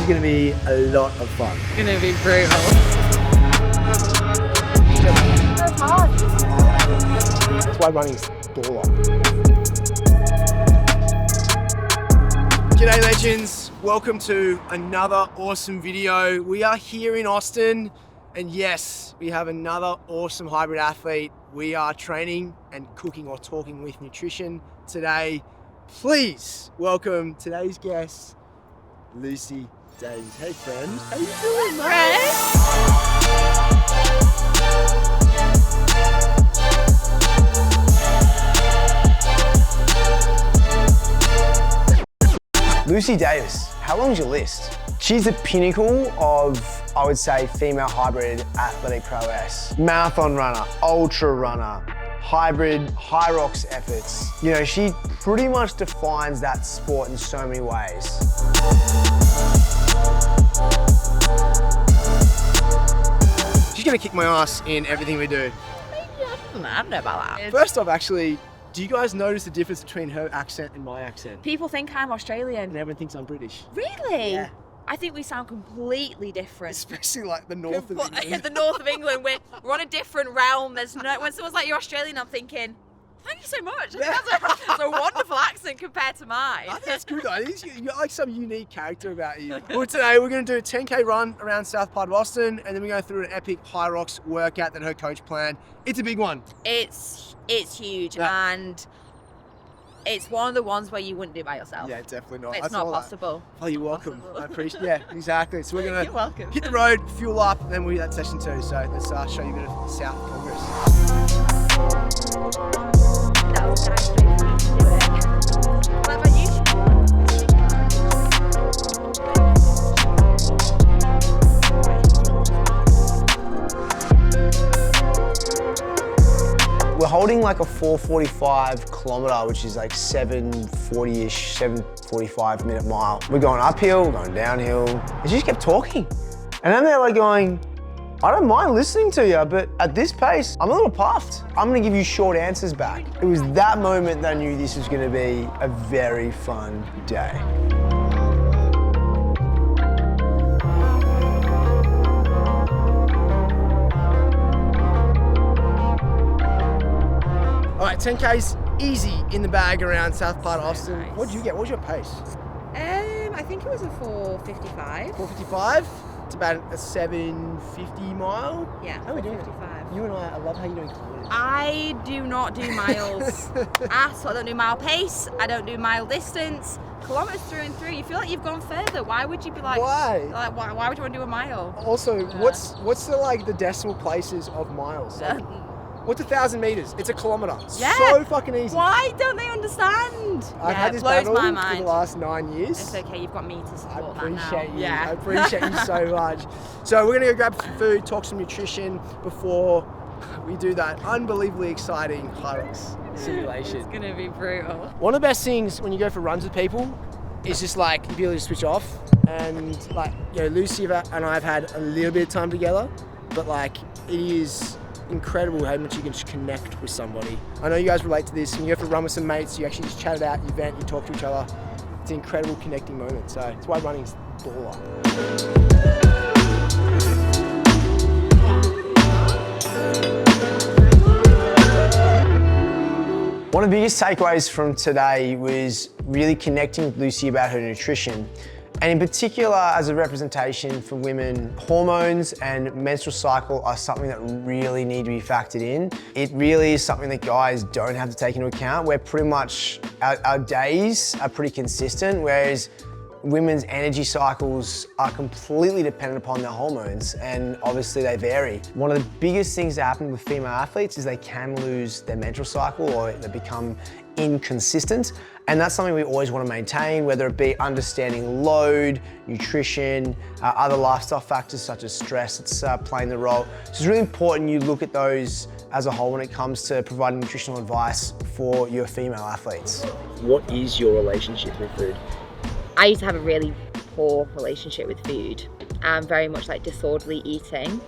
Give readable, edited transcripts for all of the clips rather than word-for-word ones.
going to be a lot of fun. It's going to be brutal. That's hard. That's why running's baller. G'day legends, welcome to another awesome video. We are here in Austin, and yes, we have another awesome hybrid athlete. We are training and cooking or talking with nutrition today. Please welcome today's guest, Lucy Davies. Hey friend, how you doing, mate? Lucy Davies, how long's your list? She's the pinnacle of, I would say, female hybrid athletic prowess. Marathon runner, ultra runner, hybrid Hyrox efforts. You know, she pretty much defines that sport in so many ways. She's gonna kick my ass in everything we do. I don't know about that. First off, actually, do you guys notice the difference between her accent and my accent? People think I'm Australian. And everyone thinks I'm British. Really? Yeah. I think we sound completely different. Especially like the north of England. The north of England, we're on a different realm. There's no, when someone's like, you're Australian, I'm thinking, thank you so much. Yeah. That's a wonderful accent compared to mine. I think that's good. I think you got like some unique character about you. Well, today we're going to do a 10K run around south part of Austin, and then we're going through an epic Hyrox workout that her coach planned. It's a big one. It's huge, Yeah. and it's one of the ones where you wouldn't do by yourself. Yeah, definitely not. It's not possible. Oh, you're welcome. I appreciate. Yeah, exactly. So we're You're gonna welcome. hit the road, fuel up, and then we'll hit that session too. So let's show you a bit of South Congress. That was nice for you to do it. What about you? We're holding like a 4:45 kilometer, which is like 7:40-ish, 7:45 minute mile. We're going uphill, we're going downhill. And she just kept talking. And I'm there like going, I don't mind listening to you, but at this pace, I'm a little puffed. I'm gonna give you short answers back. It was that moment that I knew this was gonna be a very fun day. All right, 10K's easy in the bag around south part of Austin. Nice. What did you get? What was your pace? I think it was a 4:55. 4:55? It's about a 7:50 mile. Yeah, How are we doing? 4:55. You and I love how you're doing kilometers. I do not do miles at all. I don't do mile pace. I don't do mile distance. Kilometers through and through. You feel like you've gone further. Why would you be like? Why? Like why would you want to do a mile? Also, what's the decimal places of miles? Like, what's 1,000 meters? It's a kilometer. Yeah. So fucking easy. Why don't they understand? I've had this blows battle my for mind. the last 9 years. It's okay. You've got me to I support that now. appreciate you. Yeah. I appreciate you so much. So we're gonna go grab some food, talk some nutrition before we do that unbelievably exciting Hyrox simulation. It's gonna be brutal. One of the best things when you go for runs with people is just like the ability to switch off. And like, you know, Lucy and I have had a little bit of time together, but like it is incredible how much you can just connect with somebody. I know you guys relate to this. When you go for a run with some mates, you actually just chat it out, you vent, you talk to each other. It's an incredible connecting moment. So it's why running's baller. One of the biggest takeaways from today was really connecting with Lucy about her nutrition. And in particular, as a representation for women, hormones and menstrual cycle are something that really need to be factored in. It really is something that guys don't have to take into account. We're pretty much, our days are pretty consistent, whereas women's energy cycles are completely dependent upon their hormones, and obviously they vary. One of the biggest things that happen with female athletes is they can lose their menstrual cycle or they become inconsistent. And that's something we always want to maintain, whether it be understanding load, nutrition, other lifestyle factors such as stress that's playing the role. So it's really important you look at those as a whole when it comes to providing nutritional advice for your female athletes. What is your relationship with food? I used to have a really poor relationship with food, very much like disorderly eating.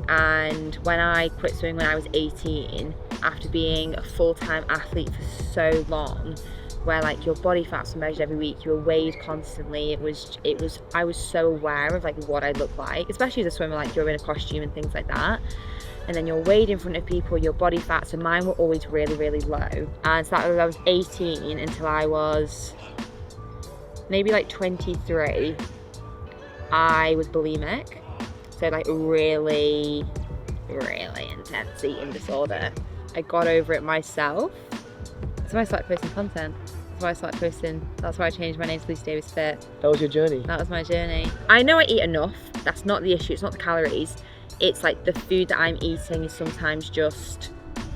And when I quit swimming when I was 18, after being a full-time athlete for so long, where like your body fats were measured every week, you were weighed constantly. I was so aware of like what I look like, especially as a swimmer, like you're in a costume and things like that. And then you're weighed in front of people, your body fats, and mine were always really, really low. And so that was, I was 18 until I was maybe like 23. I was bulimic. So like really, really intense eating disorder. I got over it myself. That's why I started posting content. That's why I changed my name to Lucy Davis Fit. That was your journey? That was my journey. I know I eat enough. That's not the issue. It's not the calories. It's like the food that I'm eating is sometimes just,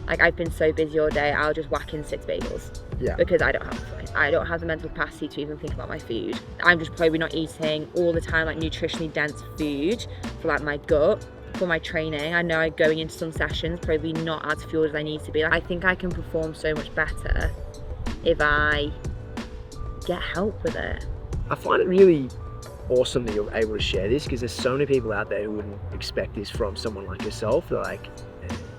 like I've been so busy all day, I'll just whack in 6 bagels. Yeah. Because I don't have the mental capacity to even think about my food. I'm just probably not eating all the time like nutritionally dense food for like my gut, for my training. I know I'm going into some sessions probably not as fueled as I need to be. I think I can perform so much better if I get help with it. I find it really awesome that you're able to share this, because there's so many people out there who wouldn't expect this from someone like yourself. Like,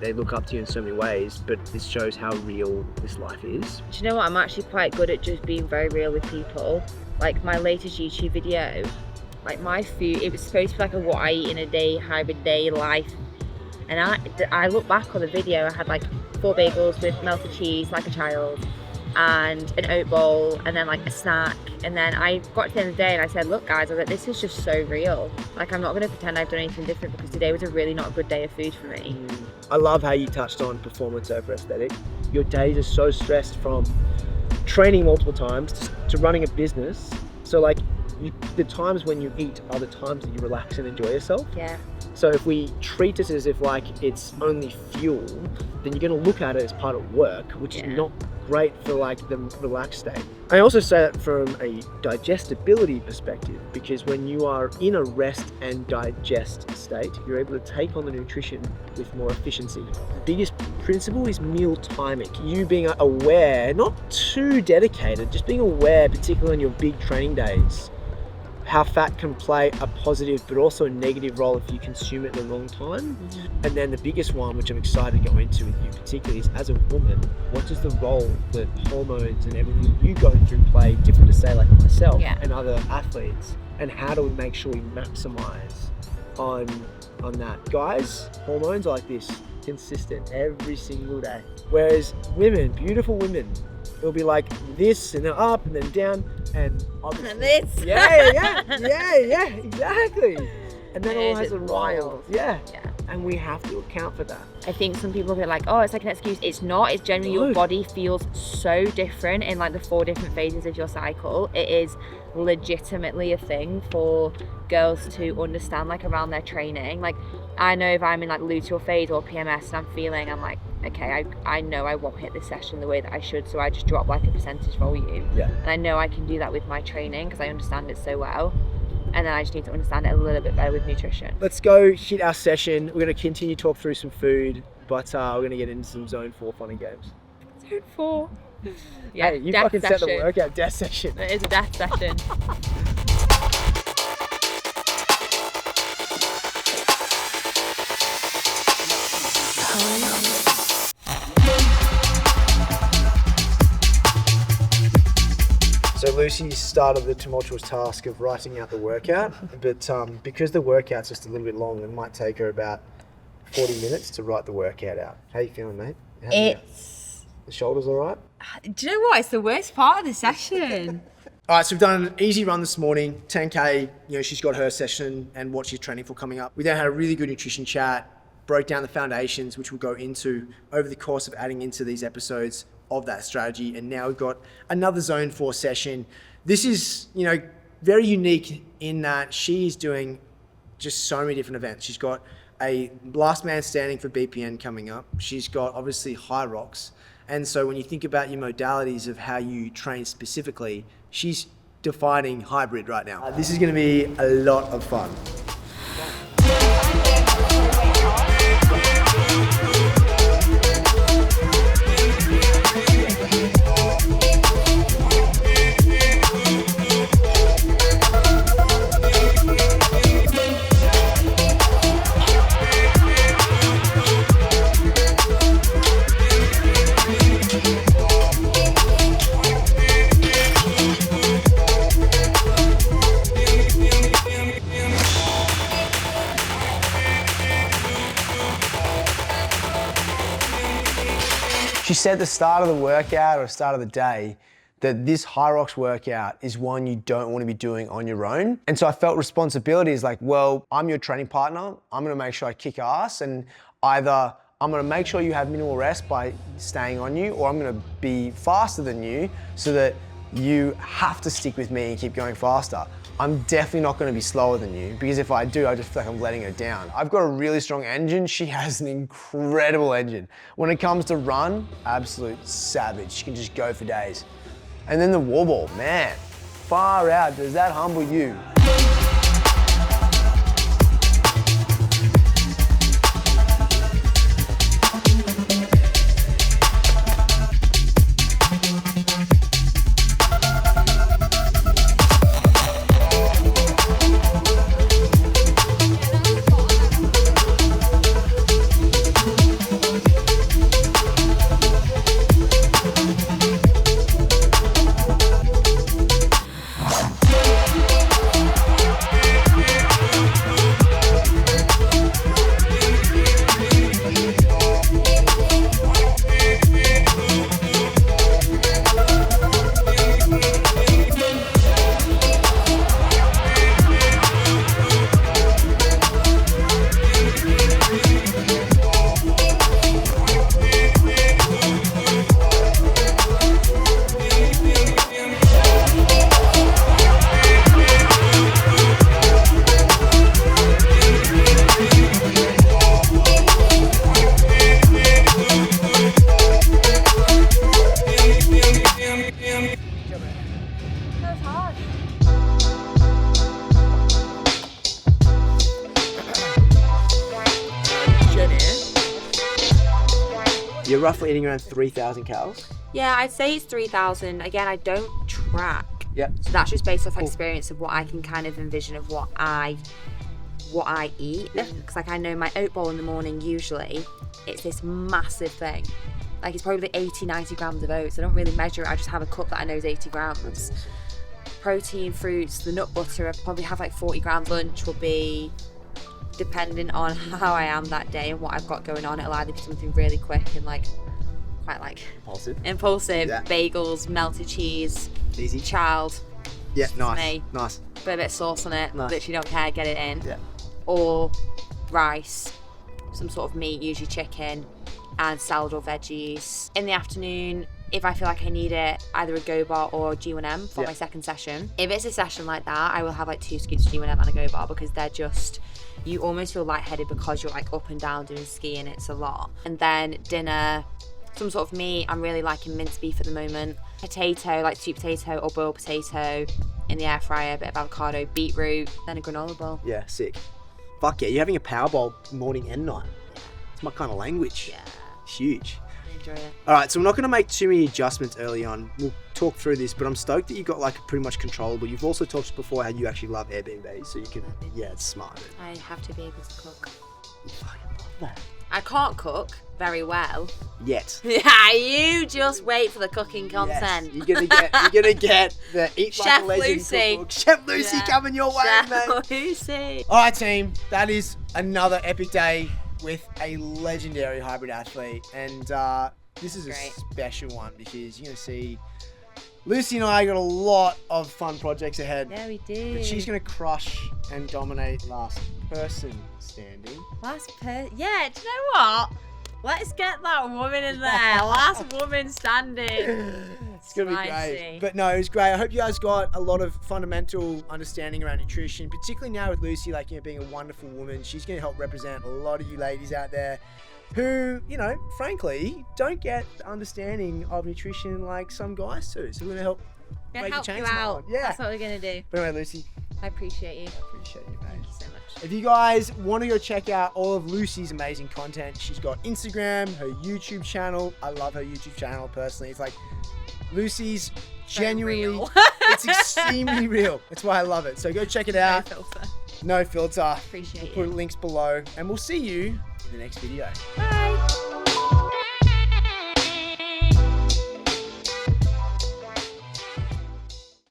they look up to you in so many ways, but this shows how real this life is. Do you know what? I'm actually quite good at just being very real with people. Like my latest YouTube video, like my food, it was supposed to be like a what I eat in a day, hybrid day life. And I look back on the video, I had like 4 bagels with melted cheese like a child, and an oat bowl, and then like a snack. And then I got to the end of the day and I said, look guys, I was like, this is just so real. Like I'm not gonna pretend I've done anything different, because today was a really not good day of food for me. I love how you touched on performance over aesthetic. Your days are so stressed from training multiple times to running a business. So like the times when you eat are the times that you relax and enjoy yourself. Yeah. So if we treat this as if like it's only fuel, then you're gonna look at it as part of work, which is not great for like the relaxed state. I also say that from a digestibility perspective, because when you are in a rest and digest state, you're able to take on the nutrition with more efficiency. The biggest principle is meal timing. You being aware, not too dedicated, just being aware, particularly on your big training days, how fat can play a positive but also a negative role if you consume it in the wrong time. And then the biggest one, which I'm excited to go into with you particularly, is as a woman, what does the role that hormones and everything you go through play, different to say like myself and other athletes, and how do we make sure we maximize on that? Guys, hormones are like this, consistent every single day. Whereas women, beautiful women, it'll be like this and then up and then down and this. Yeah, exactly. And then all has a wild. Yeah. And we have to account for that. I think some people are like, oh, it's like an excuse. It's not. It's generally your body feels so different in like the 4 different phases of your cycle. It is legitimately a thing for girls to understand, like around their training. Like I know if I'm in like luteal phase or PMS and I'm like, okay, I know I won't hit this session the way that I should, so I just drop like a percentage volume. Yeah. And I know I can do that with my training because I understand it so well. And then I just need to understand it a little bit better with nutrition. Let's go hit our session. We're going to continue to talk through some food, but we're going to get into some zone 4 fun and games. Zone 4. Yeah, hey, you fucking set the workout. Death session. It is a death session. So Lucy started the tumultuous task of writing out the workout, but because the workout's just a little bit long, it might take her about 40 minutes to write the workout out. How you feeling, mate? The shoulders all right? Do you know what? It's the worst part of the session. All right, so we've done an easy run this morning, 10K, she's got her session and what she's training for coming up. We then had a really good nutrition chat, broke down the foundations, which we'll go into over the course of adding into these episodes of that strategy. And now we've got another zone 4 session. This is, very unique in that she is doing just so many different events. She's got a last man standing for BPN coming up. She's got obviously Hyrox. And so when you think about your modalities of how you train specifically, she's defining hybrid right now. This is going to be a lot of fun. She said at the start of the workout or start of the day that this Hyrox workout is one you don't want to be doing on your own. And so I felt responsibility is like, well, I'm your training partner. I'm gonna make sure I kick ass, and either I'm gonna make sure you have minimal rest by staying on you, or I'm gonna be faster than you so that you have to stick with me and keep going faster. I'm definitely not gonna be slower than you, because if I do, I just feel like I'm letting her down. I've got a really strong engine. She has an incredible engine. When it comes to run, absolute savage. She can just go for days. And then the wall ball, man, far out. Does that humble you? That was hard. You're roughly eating around 3,000 calories. Yeah, I'd say it's 3,000. Again, I don't track. Yep. So that's just based off experience of what I can kind of envision of what I eat. Because like I know my oat bowl in the morning, usually it's this massive thing. Like it's probably 80, 90 grams of oats. I don't really measure it. I just have a cup that I know is 80 grams. Protein, fruits, the nut butter, I probably have like 40 grams. Lunch will be depending on how I am that day and what I've got going on. It'll either be something really quick and like quite like impulsive. Yeah. Bagels, melted cheese, Easy. child, Yeah, nice. me. Nice. put a bit of sauce on it, Nice. literally don't care, get it in. Yeah. Or rice, some sort of meat, usually chicken, and salad or veggies. In the afternoon, if I feel like I need it, either a Go Bar or G1M for my second session. If it's a session like that, I will have like 2 scoops of G1M and a Go Bar, because they're just, you almost feel lightheaded because you're like up and down doing skiing, it's a lot. And then dinner, some sort of meat. I'm really liking minced beef at the moment. Potato, like sweet potato or boiled potato in the air fryer, a bit of avocado, beetroot, then a granola bowl. Yeah, sick. Fuck yeah, you're having a power bowl morning and night. It's my kind of language. Yeah, It's huge. I enjoy it. All right, so we're not going to make too many adjustments early on. We'll talk through this, but I'm stoked that you got like pretty much controllable. You've also talked before how you actually love Airbnb, so you can, yeah, it's smart. I have to be able to cook. You fucking love that. I can't cook very well. Yet. Yeah, you just wait for the cooking content. Yes, you're gonna get the Eat Like Chef a Legend Lucy. cookbook. Chef Lucy coming your way, Chef mate. Lucy. All right, team, that is another epic day with a legendary hybrid athlete. And this is Great. a special one because you're going to see Lucy and I got a lot of fun projects ahead. Yeah, we do. But she's going to crush and dominate last person standing. Yeah, do you know what? Let's get that woman in there. Last woman standing. It's going to be great. But no, it was great. I hope you guys got a lot of fundamental understanding around nutrition, particularly now with Lucy, like, you know, being a wonderful woman. She's going to help represent a lot of you ladies out there who, you know, frankly, don't get the understanding of nutrition like some guys do. So we're going to help break the help chains you on that out. one. Yeah. That's what we're going to do. But anyway, Lucy, I appreciate you. I appreciate you, mate. Thank you so much. If you guys want to go check out all of Lucy's amazing content, she's got Instagram, her YouTube channel. I love her YouTube channel personally. It's like Lucy's genuinely, real. it's extremely real. That's why I love it. So go check it out. No filter. No filter. Appreciate We'll you. put links below, and we'll see you in the next video. Bye.